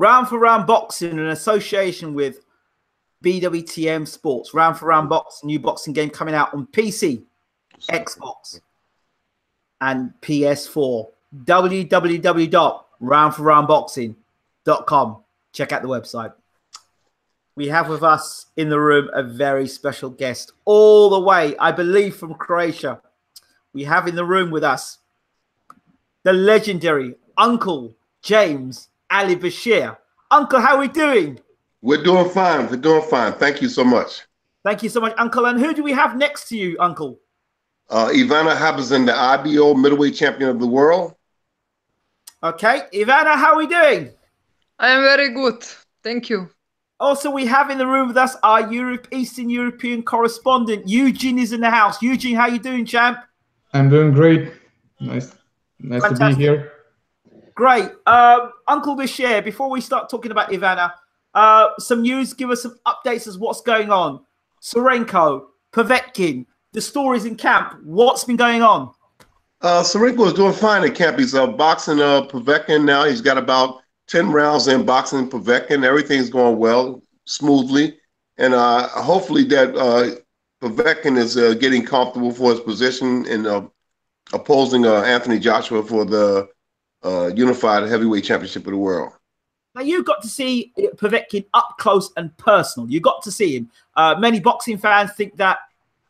Round for Round Boxing in association with BWTM Sports. Round for Round Boxing, new boxing game coming out on PC, Xbox, and PS4. www.roundforroundboxing.com. Check out the website. We have with us in the room a very special guest, all the way, I believe, from Croatia. We have in the room with us the legendary Uncle James Ali Bashir. Uncle, how are we doing? We're doing fine. We're doing fine. Thank you so much. Thank you so much, Uncle. And who do we have next to you, Uncle? Ivana Habazin, the IBO middleweight champion of the world. Okay. Ivana, how are we doing? I am very good. Thank you. Also, we have in the room with us our Eastern European correspondent. Eugene is in the house. Eugene, how you doing, champ? I'm doing great. Nice to be here. Great. Uncle Bashir, before we start talking about Ivana, some news, give us some updates as what's going on. Serenko, Povetkin, the stories in camp. What's been going on? Serenko is doing fine in camp. He's boxing Povetkin now. He's got about 10 rounds in boxing Povetkin. Everything's going well, smoothly. And hopefully that Povetkin is getting comfortable for his position in opposing Anthony Joshua for the unified heavyweight championship of the world. Now, you got to see Povetkin up close and personal. You got to see him. Many boxing fans think that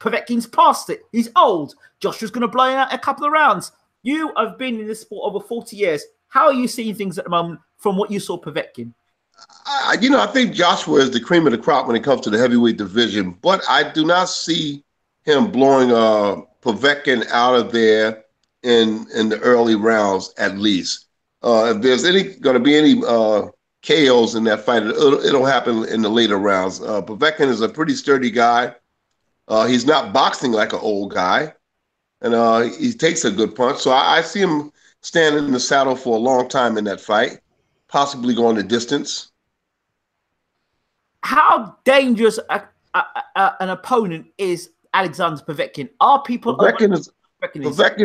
Povetkin's past it. He's old. Joshua's going to blow out a couple of rounds. You have been in this sport over 40 years. How are you seeing things at the moment from what you saw Povetkin? I think Joshua is the cream of the crop when it comes to the heavyweight division, but I do not see him blowing Povetkin out of there in the early rounds, at least. If there's going to be any KOs in that fight, it'll happen in the later rounds. Povetkin is a pretty sturdy guy. He's not boxing like an old guy, and he takes a good punch. So I see him standing in the saddle for a long time in that fight, possibly going the distance. How dangerous an opponent is Alexander Povetkin? Are people... Povetkin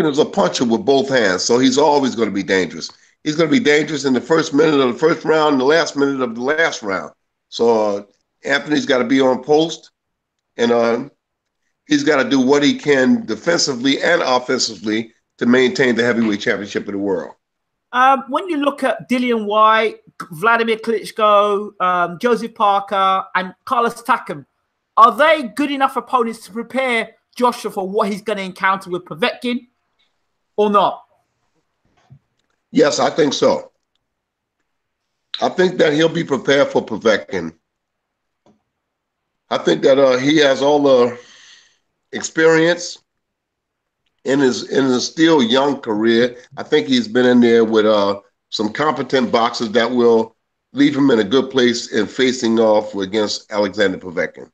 is a puncher with both hands, so he's always going to be dangerous. He's going to be dangerous in the first minute of the first round and the last minute of the last round. So Anthony's got to be on post, and he's got to do what he can defensively and offensively to maintain the heavyweight championship of the world. When you look at Dillian White, Vladimir Klitschko, Joseph Parker, and Carlos Takam, are they good enough opponents to prepare Joshua for what he's going to encounter with Povetkin or not? Yes, I think so. I think that he'll be prepared for Povetkin. I think that he has all the experience in his still young career. I think he's been in there with some competent boxers that will leave him in a good place in facing off against Alexander Povetkin.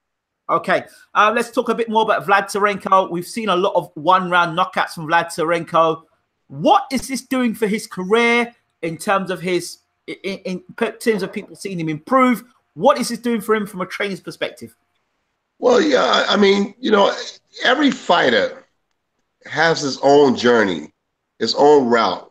Okay, let's talk a bit more about Vlad Tsarenko. We've seen a lot of one-round knockouts from Vlad Tsarenko. What is this doing for his career in terms of in terms of people seeing him improve? What is this doing for him from a trainer's perspective? Well, yeah, I mean, every fighter has his own journey, his own route.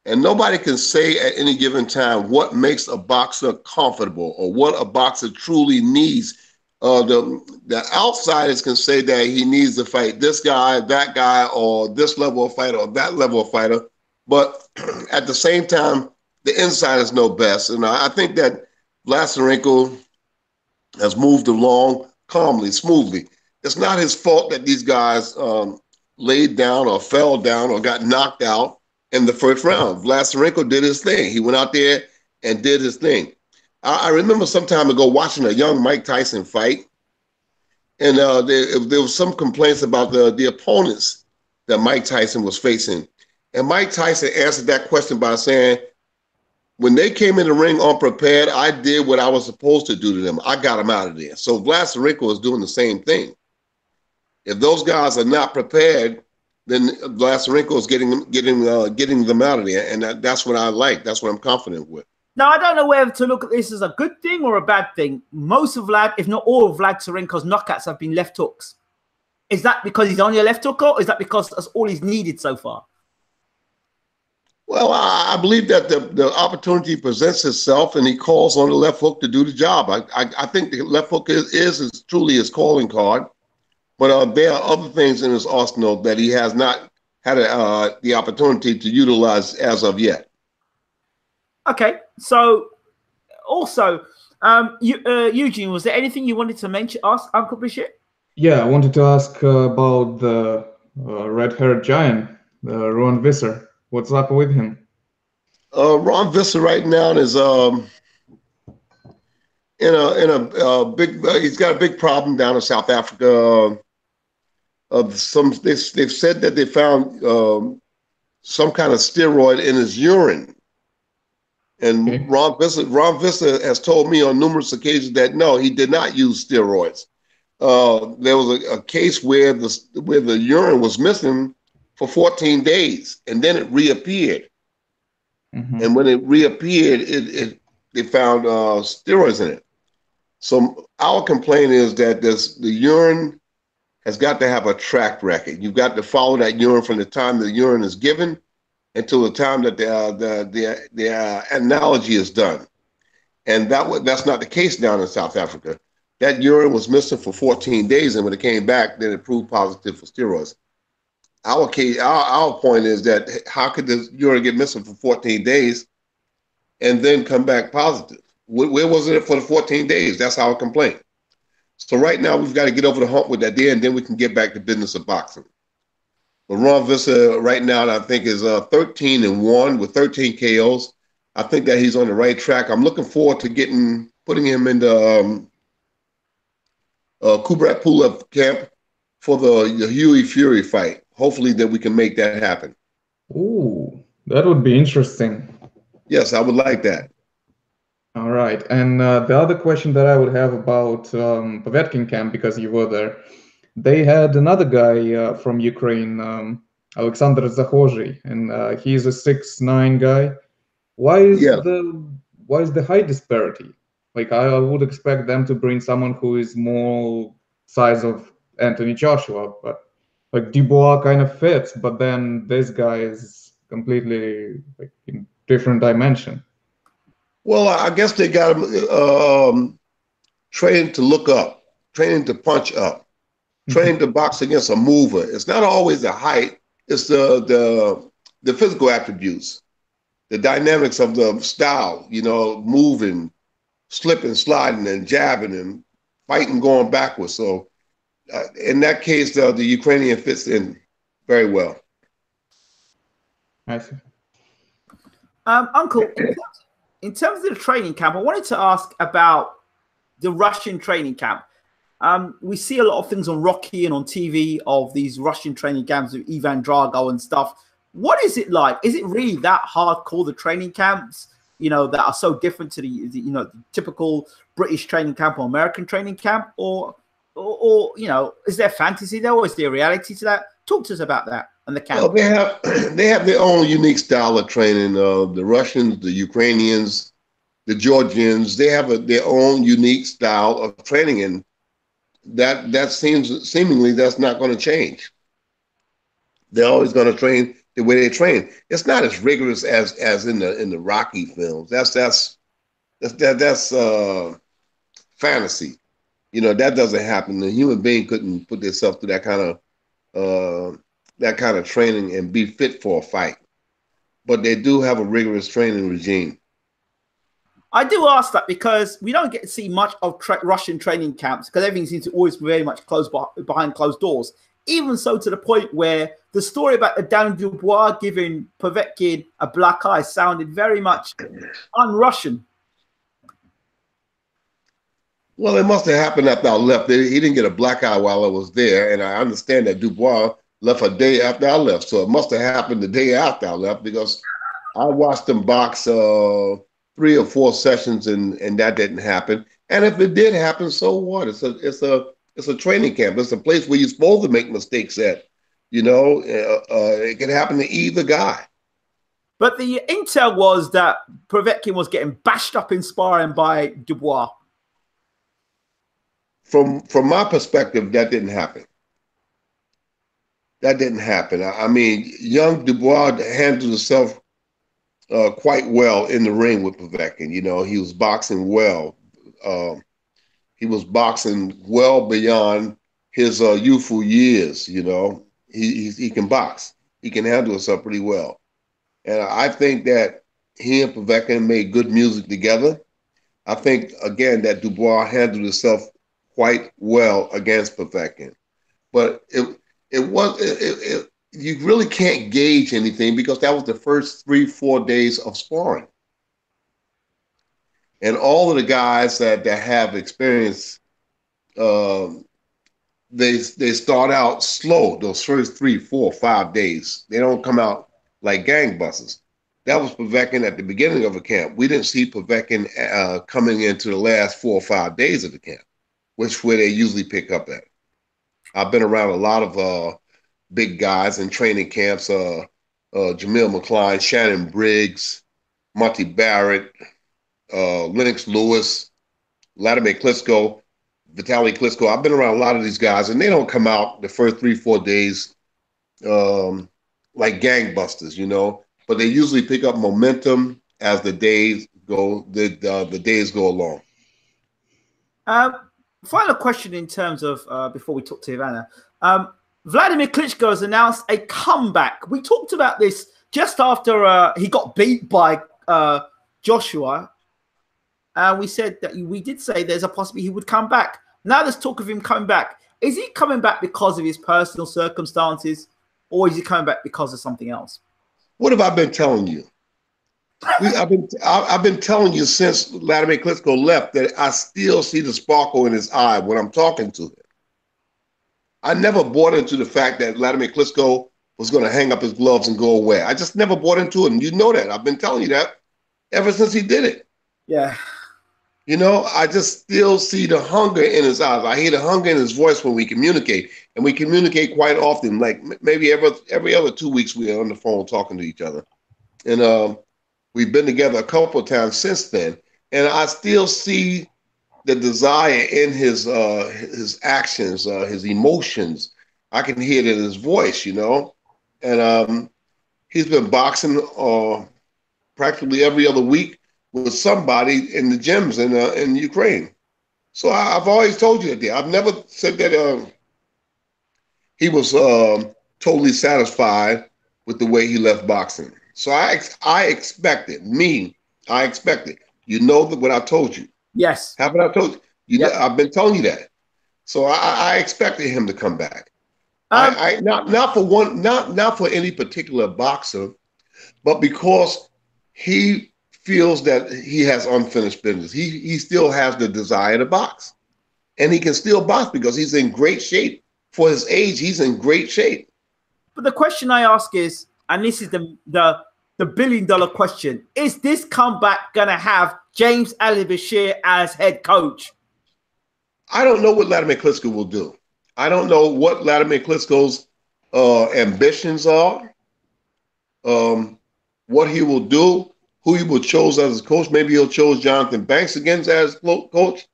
And nobody can say at any given time what makes a boxer comfortable or what a boxer truly needs. The outsiders can say that he needs to fight this guy, that guy, or this level of fighter or that level of fighter. But at the same time, the insiders know best. And I think that Vlad Tsarenko has moved along calmly, smoothly. It's not his fault that these guys laid down or fell down or got knocked out in the first round. Vlad Tsarenko did his thing. He went out there and did his thing. I remember some time ago watching a young Mike Tyson fight, and there was some complaints about the opponents that Mike Tyson was facing. And Mike Tyson answered that question by saying, when they came in the ring unprepared, I did what I was supposed to do to them. I got them out of there. So Vlad Tsarenko is doing the same thing. If those guys are not prepared, then Vlad Tsarenko is getting them out of there. And that's what I like. That's what I'm confident with. Now, I don't know whether to look at this as a good thing or a bad thing. Most of Vlad, if not all of Vlad Tsarenko's knockouts have been left hooks. Is that because he's only a left hook, or is that because that's all he's needed so far? Well, I believe that the opportunity presents itself, and he calls on the left hook to do the job. I think the left hook is truly his calling card, but there are other things in his arsenal that he has not had the opportunity to utilize as of yet. Okay, so also, Eugene, was there anything you wanted to mention, ask Uncle Bashir? Yeah, I wanted to ask about the red-haired giant, Ron Visser. What's up with him? Ron Visser right now is in a big. He's got a big problem down in South Africa. They've said that they found some kind of steroid in his urine, and Okay. Ron Visser has told me on numerous occasions that no, he did not use steroids. There was a case where the urine was missing for 14 days, and then it reappeared. Mm-hmm. And when it reappeared, they found steroids in it. So our complaint is that the urine has got to have a track record. You've got to follow that urine from the time the urine is given until the time that the analogy is done. And that's not the case down in South Africa. That urine was missing for 14 days, and when it came back, then it proved positive for steroids. Our point is that how could the urine get missing for 14 days and then come back positive? Where was it for the 14 days? That's our complaint. So right now we've got to get over the hump with that there, and then we can get back to business of boxing. But Ron Visser right now, I think, is 13-1 with 13 KOs. I think that he's on the right track. I'm looking forward to putting him in the Kubrat Pulev camp for the Huey Fury fight. Hopefully that we can make that happen. Ooh, that would be interesting. Yes, I would like that. All right. And the other question that I would have about Povetkin camp, because you were there, they had another guy from Ukraine, Alexander Zakhozhny, and he's a 6'9" guy. Why is the height disparity? Like I would expect them to bring someone who is more size of Anthony Joshua, but like Dubois kind of fits, but then this guy is completely like in different dimension. Well, I guess they got him trained to look up, trained to punch up, trained to box against a mover. It's not always the height; it's the physical attributes, the dynamics of the style. Moving, slipping, sliding, and jabbing, and fighting, going backwards. So, in that case, the Ukrainian fits in very well. I see. Uncle, in terms of the training camp, I wanted to ask about the Russian training camp. We see a lot of things on Rocky and on TV of these Russian training camps with Ivan Drago and stuff. What is it like? Is it really that hardcore, the training camps, that are so different to the typical British training camp or American training camp? Or is there fantasy there, or is there reality to that? Talk to us about that and the camp. Well, they have their own unique style of training. The Russians, the Ukrainians, the Georgians, they have their own unique style of training, and that seemingly that's not going to change. They're always going to train the way they train. It's not as rigorous as in the Rocky films. That's fantasy. That doesn't happen. The human being couldn't put themselves through that kind of training and be fit for a fight. But they do have a rigorous training regime. I do ask that because we don't get to see much of Russian training camps because everything seems to always be very much behind closed doors. Even so, to the point where the story about Dan Dubois giving Povetkin a black eye sounded very much un-Russian. Well, it must have happened after I left. He didn't get a black eye while I was there, and I understand that Dubois left a day after I left. So it must have happened the day after I left because I watched them box 3 or 4 sessions, and that didn't happen. And if it did happen, so what? It's a training camp. It's a place where you're supposed to make mistakes at. It can happen to either guy. But the intel was that Povetkin was getting bashed up in sparring by Dubois. From my perspective, that didn't happen. That didn't happen. I mean, young Dubois handled himself quite well in the ring with Povetkin. You know, he was boxing well. He was boxing well beyond his youthful years. You know, he can box. He can handle himself pretty well. And I think that he and Povetkin made good music together. I think again that Dubois handled himself quite well against Povetkin, but you really can't gauge anything because that was the first 3-4 days of sparring, and all of the guys that have experience, um, they start out slow. Those first 3, 4, 5 days, they don't come out like gangbusters. That was Povetkin at the beginning of a camp. We didn't see Povetkin coming into the last 4 or 5 days of the camp, which where they usually pick up at. I've been around a lot of big guys in training camps, Jamil McCline, Shannon Briggs, Monty Barrett, Lennox Lewis, Vladimir Klitschko, Vitaly Klitschko. I've been around a lot of these guys, and they don't come out the first 3, 4 days like gangbusters, you know. But they usually pick up momentum as the days go along. Final question in terms of before we talk to Ivana. Vladimir Klitschko has announced a comeback. We talked about this just after he got beat by Joshua. We said that we did say there's a possibility he would come back. Now there's talk of him coming back. Is he coming back because of his personal circumstances, or is he coming back because of something else? What have I been telling you? I've been telling you since Vladimir Klitschko left that I still see the sparkle in his eye when I'm talking to him. I never bought into the fact that Vladimir Klitschko was going to hang up his gloves and go away. I just never bought into it. And you know that. I've been telling you that ever since he did it. Yeah. You know, I just still see the hunger in his eyes. I hear the hunger in his voice when we communicate. And we communicate quite often, like maybe every other 2 weeks we are on the phone talking to each other. And we've been together a couple of times since then. And I still see the desire in his actions, his emotions. I can hear it in his voice, you know. And he's been boxing practically every other week with somebody in the gyms in Ukraine. So I've always told you that. I've never said that he was totally satisfied with the way he left boxing. So I expected. You know that what I told you. Yes. Haven't I told you? Yep. I've been telling you that. So I expected him to come back. Not for any particular boxer, but because he feels that he has unfinished business. He still has the desire to box. And he can still box because he's in great shape. For his age, he's in great shape. But the question I ask is, and this is the billion-dollar question, is this comeback going to have James Ali Bashir as head coach? I don't know what Vladimir Klitschko will do. I don't know what Vladimir Klitschko's ambitions are, what he will do, who he will choose as his coach. Maybe he'll choose Jonathan Banks again as coach.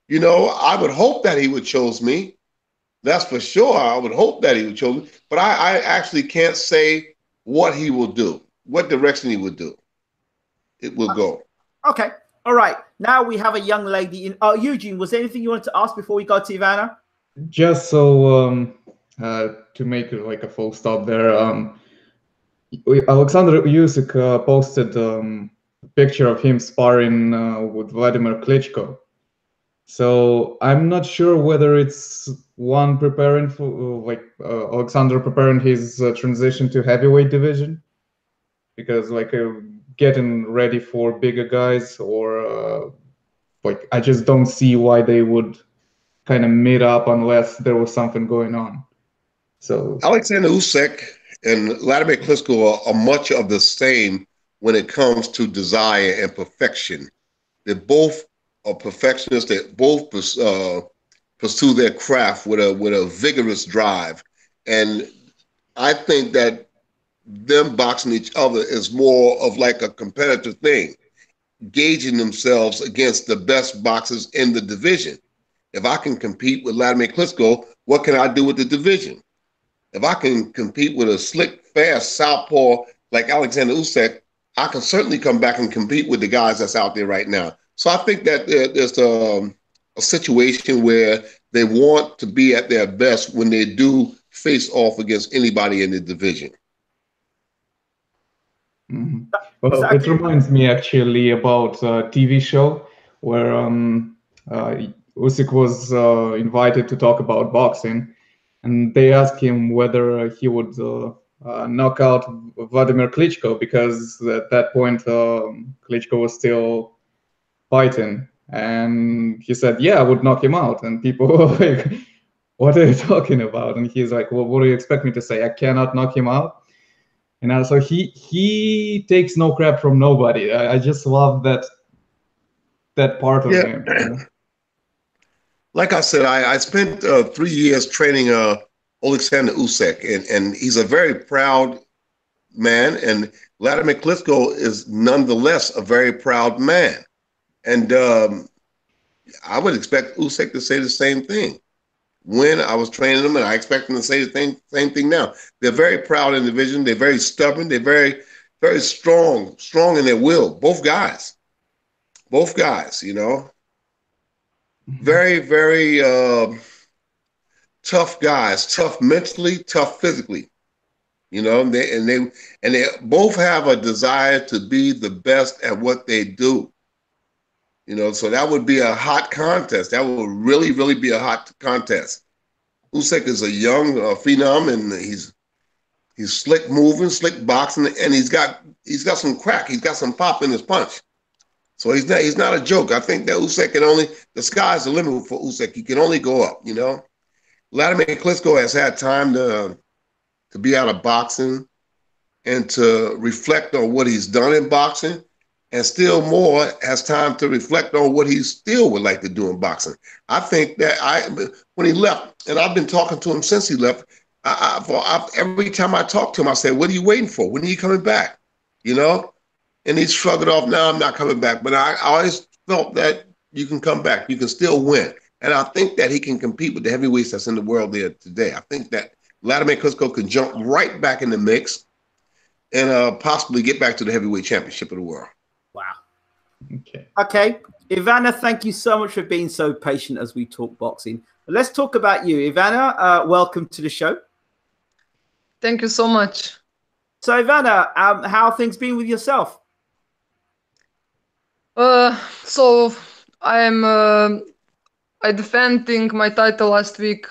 You know, I would hope that he would choose me. That's for sure. I would hope that he would choose me. But I actually can't say what he will do, what direction he would do. It will go. Okay. All right. Now we have a young lady in. Eugene, was there anything you wanted to ask before we go to Ivana? Just so to make like a full stop there, Alexander Usyk posted a picture of him sparring with Vladimir Klitschko. So I'm not sure whether it's one preparing for Alexander preparing his transition to heavyweight division, because getting ready for bigger guys, or I just don't see why they would kind of meet up unless there was something going on. So Alexander Usyk and Vladimir Klitschko are much of the same when it comes to desire and perfection. They're both are perfectionists. They both pursue their craft with a vigorous drive, and I think that them boxing each other is more of like a competitive thing, gauging themselves against the best boxers in the division. If I can compete with Vladimir Klitschko, what can I do with the division? If I can compete with a slick, fast southpaw like Alexander Usyk, I can certainly come back and compete with the guys that's out there right now. So I think that there's a situation where they want to be at their best when they do face off against anybody in the division. Mm-hmm. Well, it reminds me actually about a TV show where Usyk was invited to talk about boxing, and they asked him whether he would knock out Vladimir Klitschko, because at that point Klitschko was still fighting, and he said, "Yeah, I would knock him out." And people were like, "What are you talking about?" And he's like, "Well, what do you expect me to say? I cannot knock him out." And so he takes no crap from nobody. I just love that part of him. Like I said, I spent 3 years training Alexander Usyk, and he's a very proud man, and Vladimir Klitschko is nonetheless a very proud man. And I would expect Usyk to say the same thing when I was training them, and I expect them to say the same thing now. They're very proud in the division. They're very stubborn. They're very, very strong in their will. Both guys, you know. Very, very tough guys, tough mentally, tough physically. You know, and they both have a desire to be the best at what they do. You know, so that would be a hot contest. That would really, really be a hot contest. Usyk is a young phenom, and he's slick moving, slick boxing, and he's got some crack. He's got some pop in his punch. So he's not a joke. I think that Usyk the sky's the limit for Usyk. He can only go up, you know. Vladimir Klitschko has had time to be out of boxing and to reflect on what he's done in boxing, and still more has time to reflect on what he still would like to do in boxing. I think that when he left, and I've been talking to him since he left, every time I talk to him, I say, "What are you waiting for? When are you coming back?" You know? And he shrugged it off. "No, I'm not coming back." But I always felt that you can come back. You can still win. And I think that he can compete with the heavyweights that's in the world there today. I think that Vladimir Klitschko can jump right back in the mix and possibly get back to the heavyweight championship of the world. Wow. Okay. Ivana, thank you so much for being so patient as we talk boxing. Let's talk about you. Ivana, welcome to the show. Thank you so much. So, Ivana, how have things been with yourself? So I defending my title last week,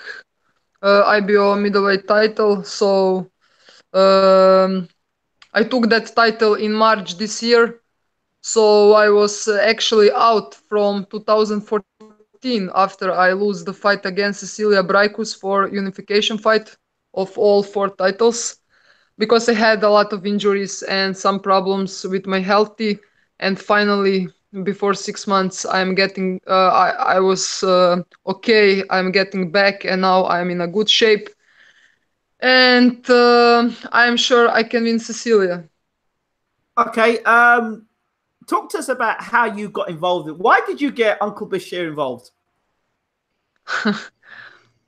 IBO middleweight title. So I took that title in March this year. So I was actually out from 2014 after I lose the fight against Cecilia Braikus for unification fight of all 4 titles, because I had a lot of injuries and some problems with my healthy. And finally, before 6 months, I'm getting, I was okay, I'm getting back, and now I'm in a good shape. And I'm sure I can win Cecilia. Okay, talk to us about how you got involved. Why did you get Uncle Bashir involved?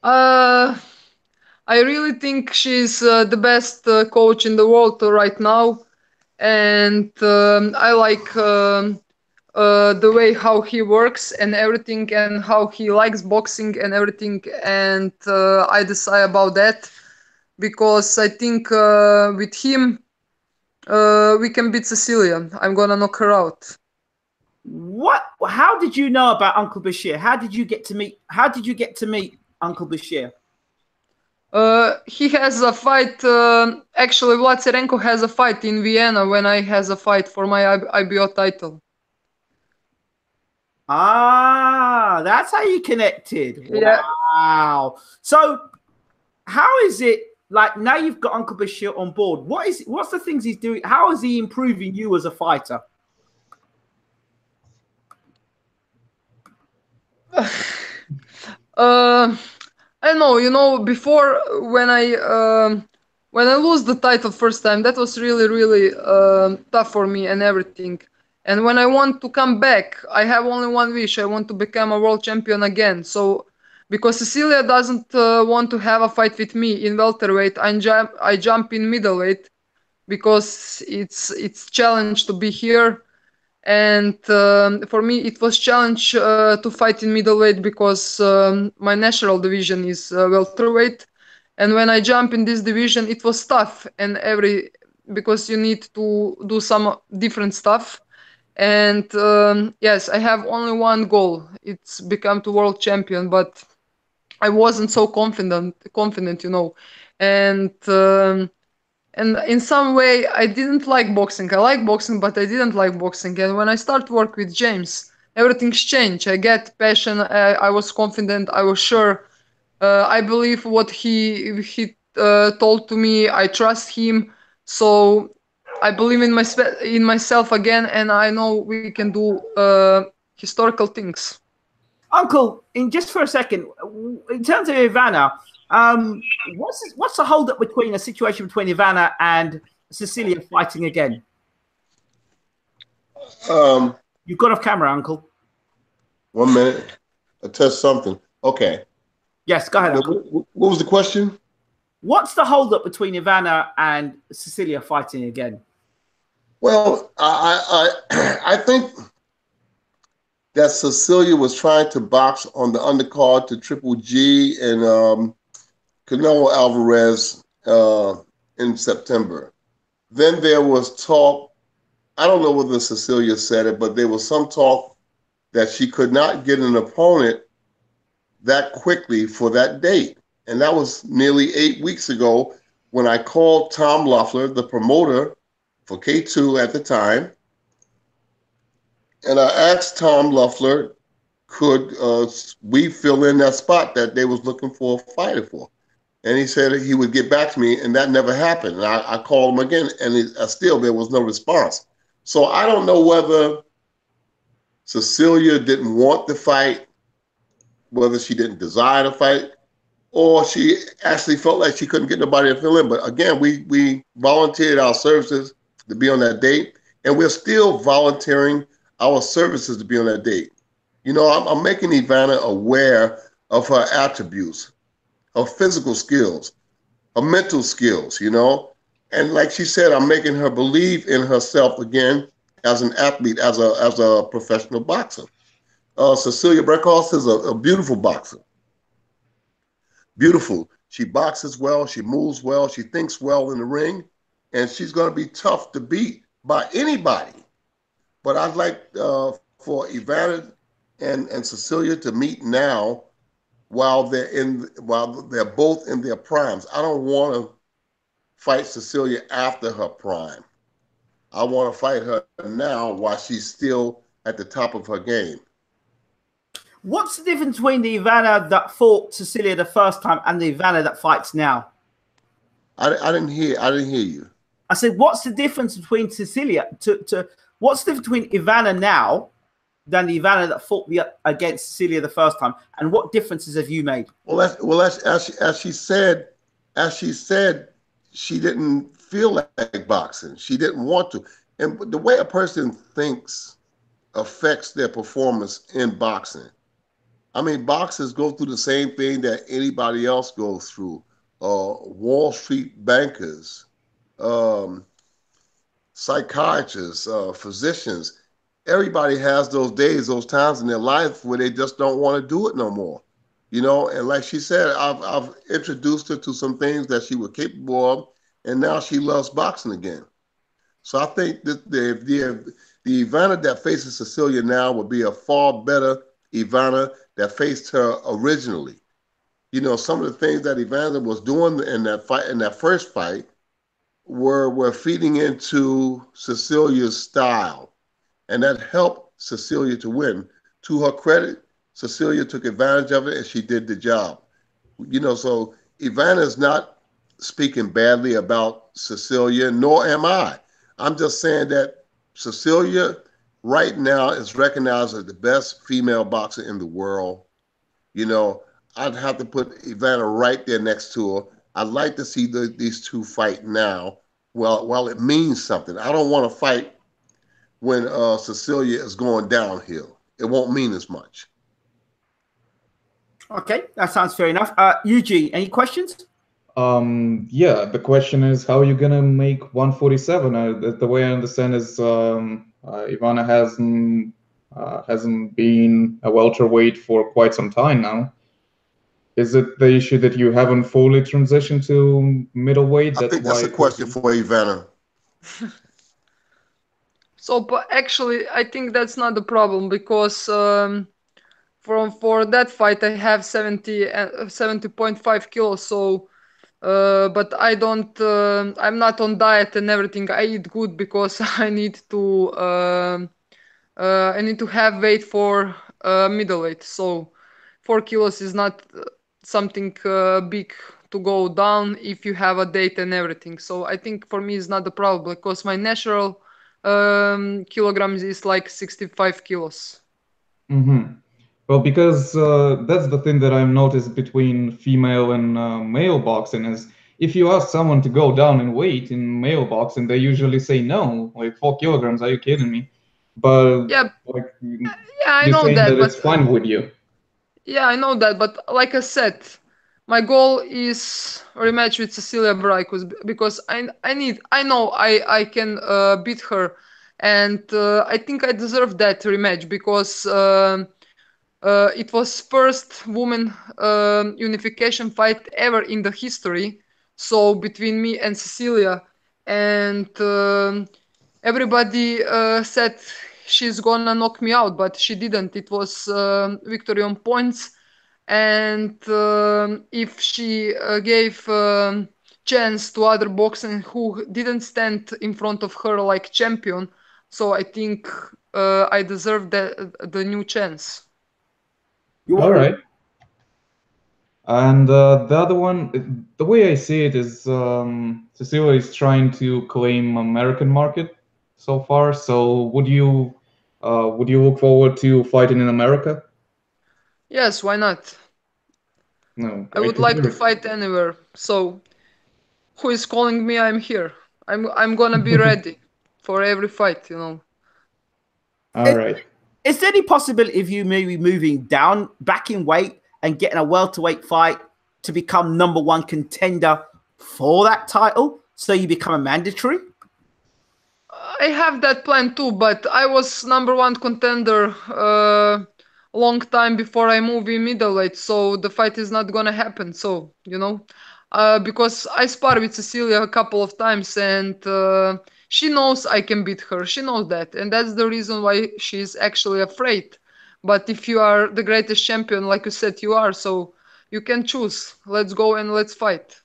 I really think she's the best coach in the world right now. And I like the way how he works and everything, and how he likes boxing and everything. And I decide about that because I think with him we can beat Cecilia. I'm gonna knock her out. What? How did you know about Uncle Bashir? How did you get to meet Uncle Bashir? He has a fight. Actually, Vlad Serenko has a fight in Vienna when I has a fight for my IBO title. Ah, that's how you connected. Yeah. Wow. So, how is it like now you've got Uncle Bashir on board? What's the things he's doing? How is he improving you as a fighter? I know, before when I lose the title first time, that was really, really tough for me and everything. And when I want to come back, I have only one wish. I want to become a world champion again. So, because Cecilia doesn't want to have a fight with me in welterweight, I jump in middleweight. because it's challenge to be here. And for me, it was challenge to fight in middleweight because my natural division is welterweight, and when I jump in this division, it was tough and because you need to do some different stuff. And yes, I have only one goal. It's become to world champion, but I wasn't so confident, and. And in some way, I didn't like boxing. I like boxing, but I didn't like boxing. And when I start work with James, everything's changed. I get passion. I was confident. I was sure. I believe what he told to me. I trust him. So I believe in myself again, and I know we can do historical things. Uncle, in just for a second, in terms of Ivana, what's the hold up between a situation between Ivana and Cecilia fighting again? You got off camera, Uncle. 1 minute. I test something. Okay. Yes, go ahead, Uncle. What was the question? What's the hold up between Ivana and Cecilia fighting again? Well, I think that Cecilia was trying to box on the undercard to Triple G and Canelo Alvarez in September. Then there was talk, I don't know whether Cecilia said it, but there was some talk that she could not get an opponent that quickly for that date. And that was nearly 8 weeks ago when I called Tom Loeffler, the promoter for K2 at the time, and I asked Tom Loeffler, could we fill in that spot that they was looking for a fighter for? And he said he would get back to me, and that never happened. And I called him again, and still there was no response. So I don't know whether Cecilia didn't want the fight, whether she didn't desire to fight, or she actually felt like she couldn't get nobody to fill in. But again, we volunteered our services to be on that date, and we're still volunteering our services to be on that date. You know, I'm making Ivana aware of her attributes, her physical skills, her mental skills, you know. And like she said, I'm making her believe in herself again as an athlete, as a professional boxer. Cecilia Breckhorst is a beautiful boxer. Beautiful. She boxes well, she moves well, she thinks well in the ring, and she's going to be tough to beat by anybody. But I'd like for Ivana and Cecilia to meet now while they're both in their primes. I don't want to fight Cecilia after her prime. I want to fight her now while she's still at the top of her game. What's the difference between the Ivana that fought Cecilia the first time and the Ivana that fights now? I didn't hear you. I said, what's the difference between Cecilia what's the difference between Ivana now than the Ivana that fought against Cecilia the first time, and what differences have you made? Well, as she said, she didn't feel like boxing. She didn't want to, and the way a person thinks affects their performance in boxing. I mean, boxers go through the same thing that anybody else goes through. Wall Street bankers, psychiatrists, physicians. Everybody has those days, those times in their life where they just don't want to do it no more. You know, and like she said, I've introduced her to some things that she was capable of, and now she loves boxing again. So I think that the Ivana that faces Cecilia now would be a far better Ivana that faced her originally. You know, some of the things that Ivana was doing in that first fight were feeding into Cecilia's style, and that helped Cecilia to win. To her credit, Cecilia took advantage of it, and she did the job. You know, so Ivana is not speaking badly about Cecilia, nor am I. I'm just saying that Cecilia right now is recognized as the best female boxer in the world. You know, I'd have to put Ivana right there next to her. I'd like to see these two fight now. Well, it means something. I don't want to fight when Cecilia is going downhill. It won't mean as much. Okay, that sounds fair enough. Eugene, any questions? Yeah, the question is how are you gonna make 147? The way I understand is Ivana hasn't been a welterweight for quite some time now. Is it the issue that you haven't fully transitioned to middleweight? I That's think that's why a it took question you. for Ivana. So, but actually, I think that's not the problem because for that fight I have 70.5 kilos. So, but I don't. I'm not on diet and everything. I eat good because I need to have weight for middleweight. So 4 kilos is not something big to go down if you have a date and everything. So I think for me it's not the problem because my natural kilograms is like 65 kilos. Mm-hmm. Well, because that's the thing that I've noticed between female and male boxing is if you ask someone to go down in weight in male boxing, they usually say no, like 4 kilograms. Are you kidding me? But Yeah, like yeah, I you're know saying that, that it's but fine with you. yeah, I know that, but like I said, my goal is rematch with Cecilia Braicus because I know I can beat her, and I think I deserve that rematch because it was first woman unification fight ever in the history. So between me and Cecilia, and everybody said she's gonna knock me out, but she didn't. It was victory on points, and if she gave chance to other boxers who didn't stand in front of her like champion, so I think I deserve the new chance. All right. And the other one, the way I see it is Cecilia is trying to claim American market so far. So would you look forward to fighting in America? Yes, why not? No, I great would to like hear to fight anywhere. So who is calling me? I'm here. I'm gonna be it. ready for every fight. All right. Is there any possibility of you maybe moving down back in weight and getting a welterweight fight to become number one contender for that title so you become a mandatory? I have that plan too, but I was number one contender long time before I move in middleweight, so the fight is not gonna happen. So because I spar with Cecilia a couple of times, and she knows I can beat her. She knows that, and that's the reason why she's actually afraid. But if you are the greatest champion, like you said, you are, so you can choose. Let's go and let's fight.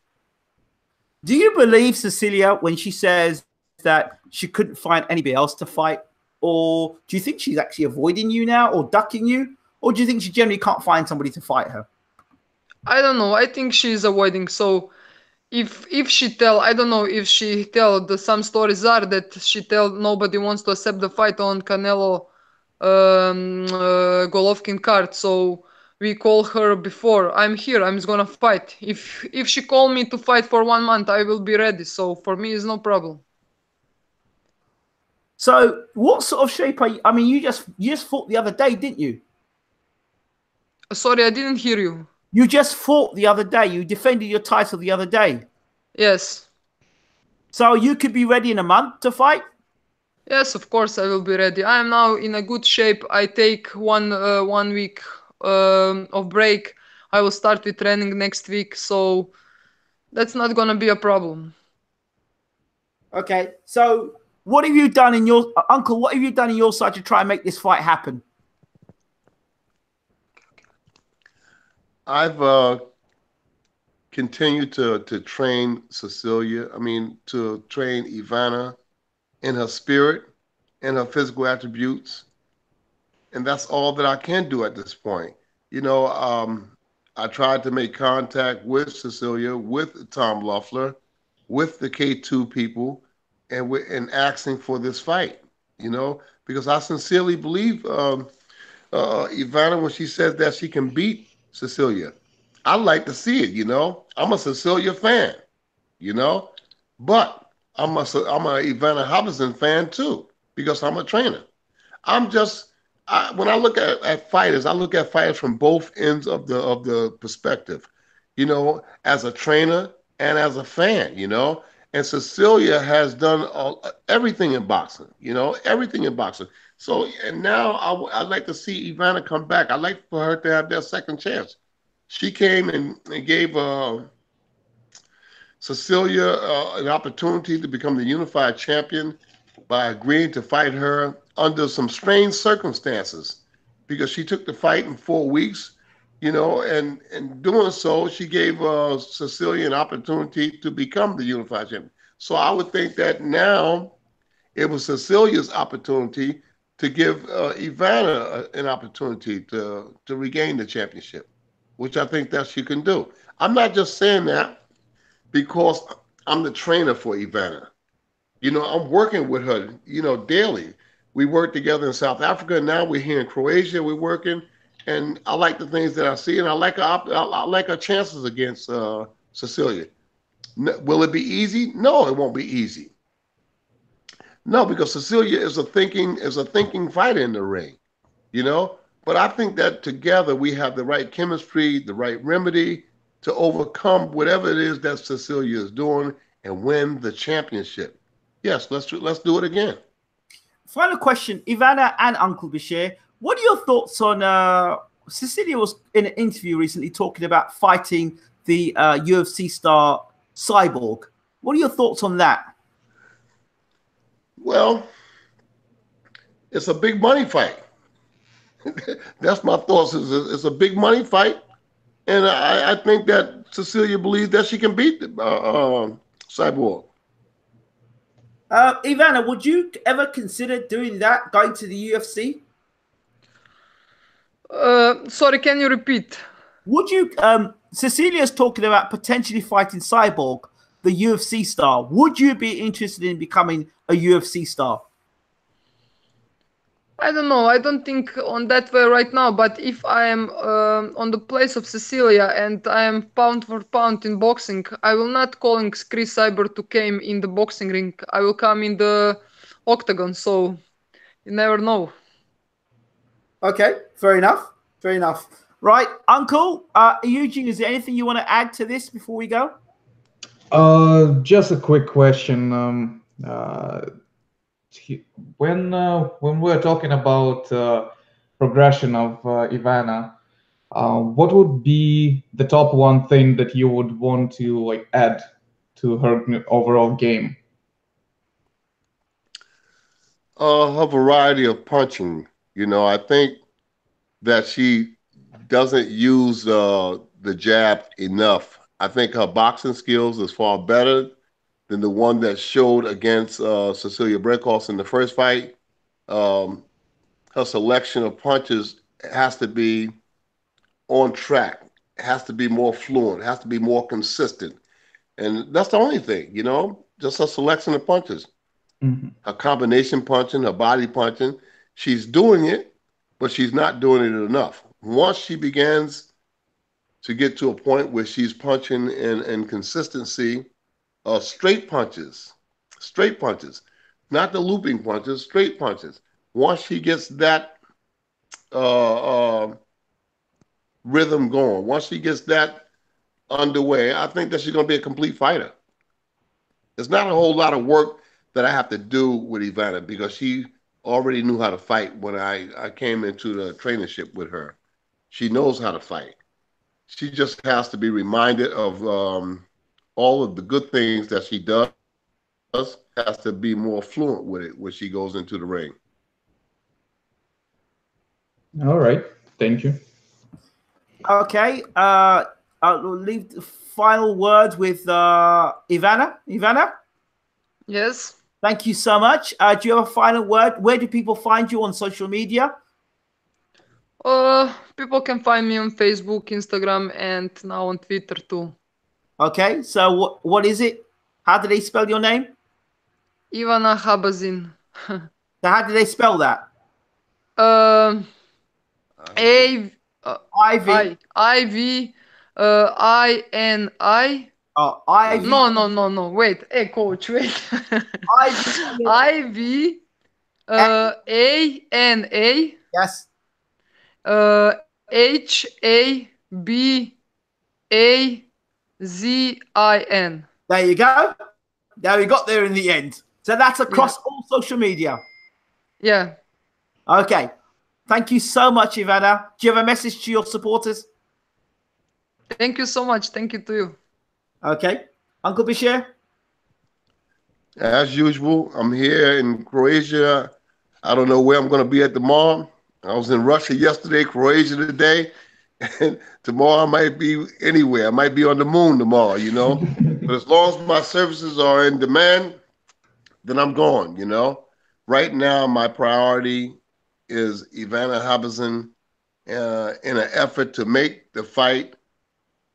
Do you believe Cecilia when she says that she couldn't find anybody else to fight? Or do you think she's actually avoiding you now or ducking you? Or do you think she generally can't find somebody to fight her? I don't know. I think she's avoiding. So if she tell, I don't know if she tell, some stories are that she tell nobody wants to accept the fight on Canelo Golovkin card. So we call her before. I'm here. I'm gonna fight. If she call me to fight for 1 month, I will be ready. So for me, it's no problem. So what sort of shape are you? I mean, you just fought the other day, didn't you? Sorry, I didn't hear you. You just fought the other day. You defended your title the other day. Yes. So you could be ready in a month to fight? Yes, of course I will be ready. I am now in a good shape. I take 1 week of break. I will start with training next week, so that's not gonna be a problem. Okay. So what have you done in your uncle? What have you done in your side to try and make this fight happen? I've continued to train Cecilia. I mean, to train Ivana in her spirit and her physical attributes, and that's all that I can do at this point. You know, I tried to make contact with Cecilia, with Tom Loeffler, with the K2 people, and asking for this fight. You know, because I sincerely believe Ivana when she says that she can beat Cecilia. I like to see it. You know, I'm a Cecilia fan. You know, but I'm a Ivana Hobson fan too because I'm a trainer. I'm just when I look at fighters, I look at fighters from both ends of the perspective. You know, as a trainer and as a fan, And Cecilia has done everything in boxing, everything in boxing. So, and now I'd like to see Ivana come back. I'd like for her to have that second chance. She came and gave Cecilia an opportunity to become the unified champion by agreeing to fight her under some strange circumstances because she took the fight in 4 weeks, and doing so, she gave Cecilia an opportunity to become the unified champion. So I would think that now it was Cecilia's opportunity to give Ivana an opportunity to regain the championship, which I think that she can do. I'm not just saying that because I'm the trainer for Ivana. I'm working with her, daily. We work together in South Africa. Now we're here in Croatia. We're working, and I like the things that I see, and I like her chances against Cecilia. Will it be easy? No, it won't be easy. No, because Cecilia is a thinking fighter in the ring, But I think that together we have the right chemistry, the right remedy to overcome whatever it is that Cecilia is doing and win the championship. Yes, let's do it again. Final question, Ivana and Uncle Bashir. What are your thoughts on Cecilia was in an interview recently talking about fighting the UFC star Cyborg. What are your thoughts on that? Well, it's a big money fight. That's my thoughts. It's a big money fight, and I think that Cecilia believes that she can beat Cyborg. Ivana, would you ever consider doing that, going to the UFC? Sorry, can you repeat? Would you? Cecilia's talking about potentially fighting Cyborg, the UFC star. Would you be interested in becoming a UFC star? I don't know. I don't think on that way right now. But if I am on the place of Cecilia and I am pound for pound in boxing, I will not calling Chris Cyber to come in the boxing ring. I will come in the octagon. So you never know. Okay, fair enough. Fair enough. Right, Uncle Eugene, is there anything you want to add to this before we go? Just a quick question. When we're talking about progression of Ivana, what would be the top one thing that you would want to add to her overall game? Her variety of punching. I think that she doesn't use the jab enough. I think her boxing skills is far better than the one that showed against Cecilia Brækhus in the first fight. Her selection of punches has to be on track, has to be more fluent, has to be more consistent. And that's the only thing, just her selection of punches. Mm-hmm. Her combination punching, her body punching. She's doing it, but she's not doing it enough. Once she begins to get to a point where she's punching in consistency, straight punches, not the looping punches, straight punches. Once she gets that rhythm going, once she gets that underway, I think that she's going to be a complete fighter. There's not a whole lot of work that I have to do with Ivana because she already knew how to fight when I came into the trainership with her. She knows how to fight. She just has to be reminded of all of the good things that she does, has to be more fluent with it when she goes into the ring. All right. Thank you. Okay. I'll leave the final word with Ivana. Ivana? Yes. Thank you so much. Do you have a final word? Where do people find you on social media? People can find me on Facebook, Instagram, and now on Twitter too. Okay, so what is it? How do they spell your name? Ivana Habazin. So how do they spell that? A Ivy. I-V I-N-I. Oh, Ivy. No. Wait. Hey, coach, wait. I-V A-N-A. Yes. H-A-B-A-Z-I-N. Zin. There you go. Now we got there in the end. So that's across all social media. Yeah. Okay. Thank you so much, Ivana. Do you have a message to your supporters? Thank you so much. Thank you to you. Okay. Uncle Bashir? As usual, I'm here in Croatia. I don't know where I'm going to be at tomorrow. I was in Russia yesterday, Croatia today, and tomorrow I might be anywhere. I might be on the moon tomorrow, you know. But as long as my services are in demand, then I'm going, you know. Right now, my priority is Ivana Habazin in an effort to make the fight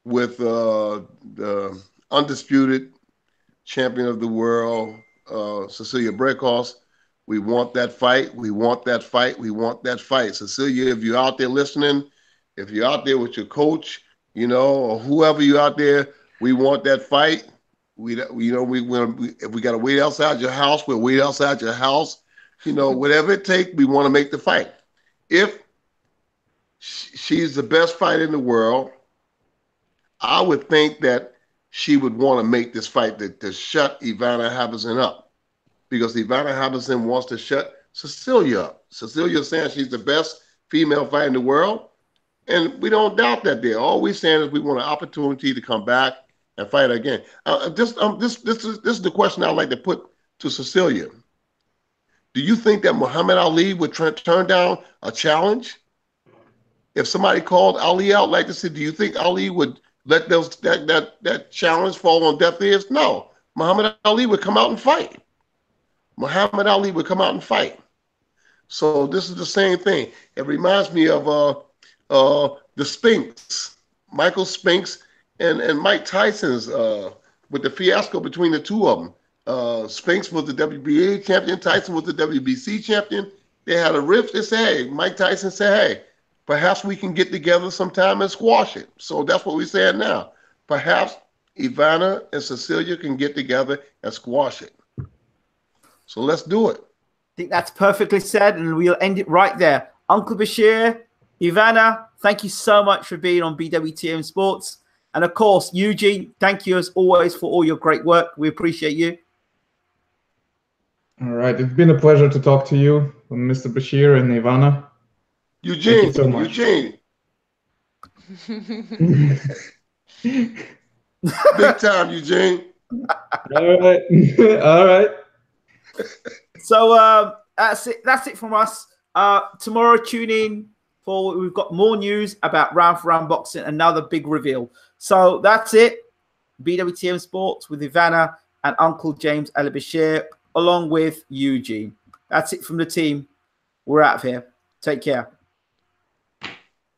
with the undisputed champion of the world, Cecilia Brækhus. We want that fight. We want that fight. We want that fight. Cecilia, if you're out there listening, if you're out there with your coach, you know, or whoever you're out there, we want that fight. If we got to wait outside your house, we'll wait outside your house. You know, whatever it takes, we want to make the fight. If she's the best fighter in the world, I would think that she would want to make this fight to shut Ivana Habazin up, because Ivana Habazin wants to shut Cecilia up. Cecilia's saying she's the best female fighter in the world, and we don't doubt that there. All we're saying is we want an opportunity to come back and fight again. This is the question I'd like to put to Cecilia. Do you think that Muhammad Ali would turn down a challenge? If somebody called Ali out like this, do you think Ali would let that challenge fall on deaf ears? No. Muhammad Ali would come out and fight. Muhammad Ali would come out and fight. So this is the same thing. It reminds me of the Spinks, Michael Spinks and Mike Tyson's with the fiasco between the two of them. Spinks was the WBA champion. Tyson was the WBC champion. They had a rift. They said, hey, Mike Tyson said, hey, perhaps we can get together sometime and squash it. So that's what we're saying now. Perhaps Ivana and Cecilia can get together and squash it. So let's do it. I think that's perfectly said, and we'll end it right there. Uncle Bashir, Ivana, thank you so much for being on BWTM Sports. And of course, Eugene, thank you as always for all your great work. We appreciate you. All right. It's been a pleasure to talk to you, Mr. Bashir and Ivana. Eugene, so much. Eugene. Big time, Eugene. All right. All right. So that's it. That's it from us. Tomorrow, tune in for we've got more news about round for round boxing. Another big reveal. So that's it. BWTM Sports with Ivana and Uncle James Al-Bashir, along with Eugene. That's it from the team. We're out of here. Take care.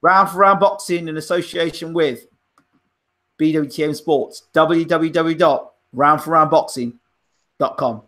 Round for round boxing in association with BWTM Sports. www.roundforroundboxing.com.